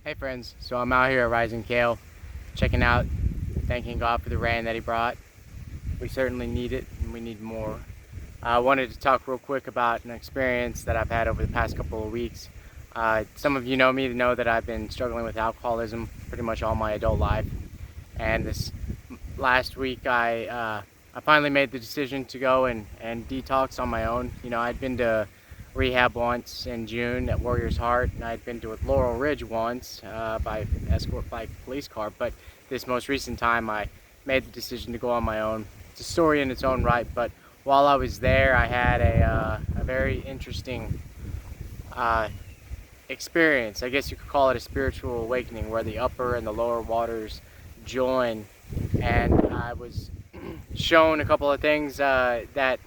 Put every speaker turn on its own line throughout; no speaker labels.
Hey friends, so I'm out here at Rising Kale, checking out, thanking God for the rain that He brought. We certainly need it, and we need more. I wanted to talk real quick about an experience that I've had over the past couple of weeks. Some of you know me to know that I've been struggling with alcoholism pretty much all my adult life. And this last week, I finally made the decision to go and detox on my own. You know, I'd been to rehab once in June at Warrior's Heart, and I'd been to Laurel Ridge once by escort by police car. But this most recent time, I made the decision to go on my own. It's a story in its own right, but while I was there, I had a very interesting experience. I guess you could call it a spiritual awakening, where the upper and the lower waters join, and I was shown a couple of things that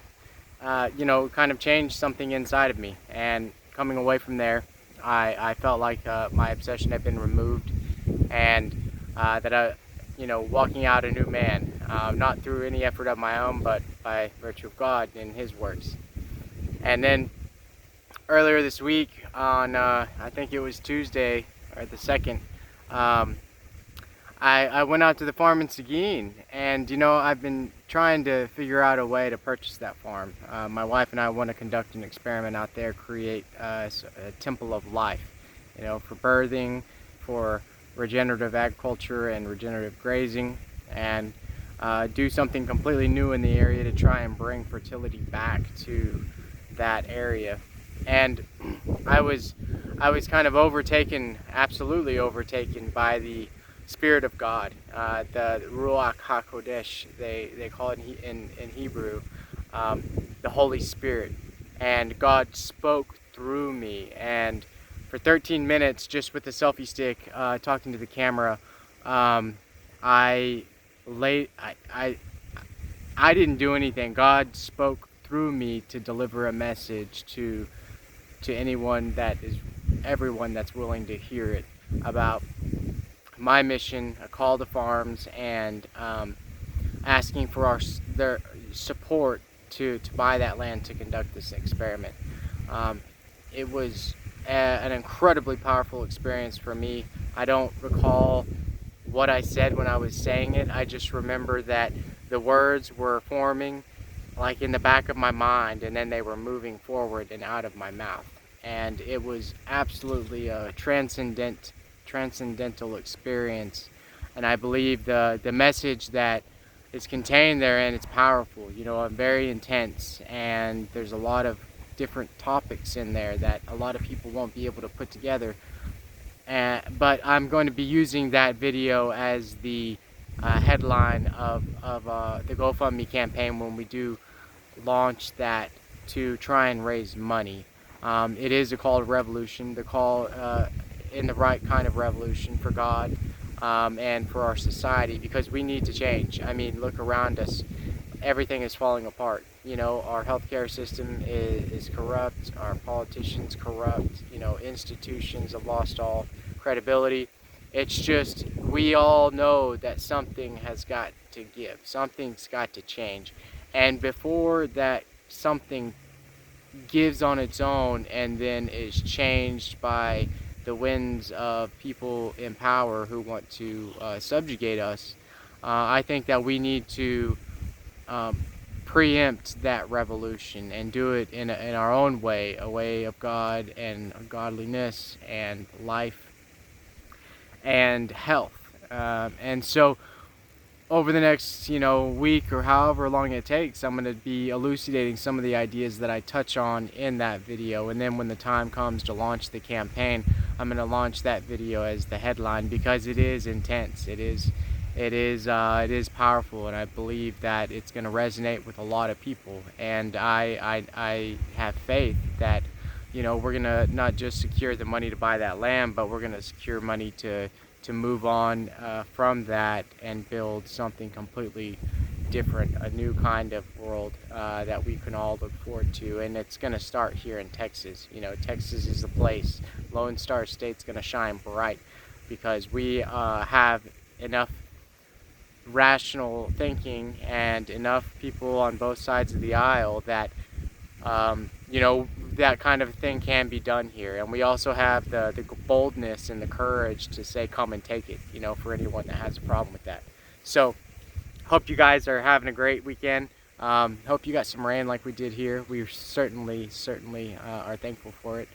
you know, kind of changed something inside of me. And coming away from there, I felt like my obsession had been removed, and that you know, walking out a new man, not through any effort of my own, but by virtue of God and His works. And then earlier this week, on I think it was Tuesday or the 2nd, I went out to the farm in Seguin, and you know, I've been trying to figure out a way to purchase that farm. My wife and I want to conduct an experiment out there, create a temple of life, you know, for birthing, for regenerative agriculture and regenerative grazing, and do something completely new in the area to try and bring fertility back to that area. And I was kind of overtaken, absolutely overtaken by the Spirit of God, the Ruach HaKodesh, they call it in Hebrew, the Holy Spirit. And God spoke through me, and for 13 minutes, just with the selfie stick, talking to the camera, I didn't do anything. God spoke through me to deliver a message to anyone everyone that's willing to hear it, about my mission, a call to farms, and asking for their support to buy that land to conduct this experiment. It was an incredibly powerful experience for me. I don't recall what I said when I was saying it. I just remember that the words were forming like in the back of my mind, and then they were moving forward and out of my mouth. And it was absolutely a transcendental experience. And I believe the message that is contained there, and it's powerful, you know, very intense, and there's a lot of different topics in there that a lot of people won't be able to put together. But I'm going to be using that video as the headline of the GoFundMe campaign when we do launch that, to try and raise money. It is a call to revolution, the call in the right kind of revolution for God and for our society, because we need to change. I mean, look around us. Everything is falling apart. You know, our healthcare system is corrupt, our politicians corrupt, you know, institutions have lost all credibility. It's just, we all know that something has got to give, something's got to change. And before that something gives on its own and then is changed by the winds of people in power who want to subjugate us, I think that we need to preempt that revolution and do it in our own way, a way of God and godliness and life and health. And so over the next, you know, week or however long it takes, I'm going to be elucidating some of the ideas that I touch on in that video. And then when the time comes to launch the campaign, I'm going to launch that video as the headline, because it is intense. It is powerful, and I believe that it's going to resonate with a lot of people. And I have faith that, you know, we're going to not just secure the money to buy that land, but we're going to secure money to move on from that and build something completely different, a new kind of world that we can all look forward to. And it's going to start here in Texas. You know, Texas is the place. Lone Star State's going to shine bright, because we have enough rational thinking and enough people on both sides of the aisle that you know, that kind of thing can be done here. And we also have the boldness and the courage to say, come and take it, you know, for anyone that has a problem with that. So hope you guys are having a great weekend. Hope you got some rain like we did here. We certainly are thankful for it.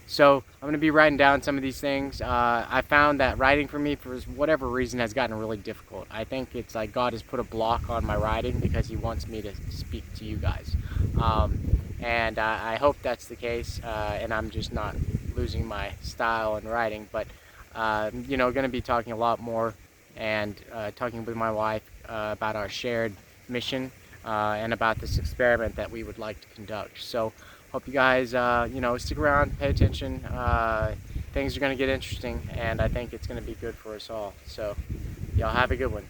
So I'm going to be writing down some of these things. I found that writing for me, for whatever reason, has gotten really difficult. I think it's like God has put a block on my writing because he wants me to speak to you guys. And I hope that's the case, and I'm just not losing my style in writing. But, you know, going to be talking a lot more and talking with my wife about our shared mission and about this experiment that we would like to conduct. So hope you guys, you know, stick around, pay attention. Things are going to get interesting, and I think it's going to be good for us all. So y'all have a good one.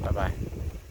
Bye-bye.